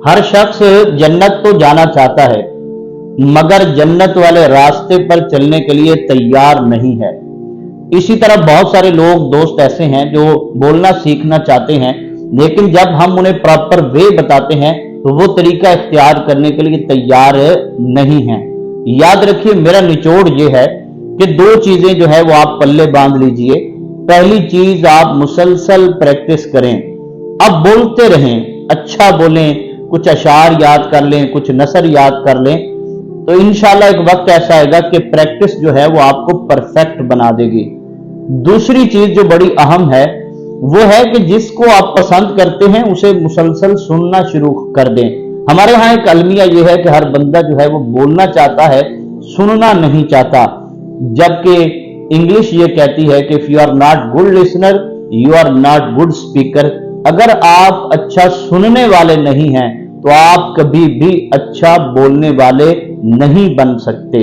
हर शख्स जन्नत तो जाना चाहता है, मगर जन्नत वाले रास्ते पर चलने के लिए तैयार नहीं है। इसी तरह बहुत सारे लोग दोस्त ऐसे हैं जो बोलना सीखना चाहते हैं, लेकिन जब हम उन्हें प्रॉपर वे बताते हैं तो वो तरीका इख्तियार करने के लिए तैयार नहीं है। याद रखिए, मेरा निचोड़ ये है कि दो चीजें जो है वो आप पल्ले बांध लीजिए। पहली चीज, आप मुसलसल प्रैक्टिस करें, अब बोलते रहें, अच्छा बोलें, कुछ अशार याद कर लें, कुछ नसर याद कर लें, तो इंशाल्लाह एक वक्त ऐसा आएगा कि प्रैक्टिस जो है वो आपको परफेक्ट बना देगी। दूसरी चीज जो बड़ी अहम है वो है कि जिसको आप पसंद करते हैं उसे मुसलसल सुनना शुरू कर दें। हमारे यहाँ एक अलमिया ये है कि हर बंदा जो है वो बोलना चाहता है, सुनना नहीं चाहता, जबकि इंग्लिश ये कहती है कि if you are not good listener you are not good speaker. अगर आप अच्छा सुनने वाले नहीं हैं तो आप कभी भी अच्छा बोलने वाले नहीं बन सकते।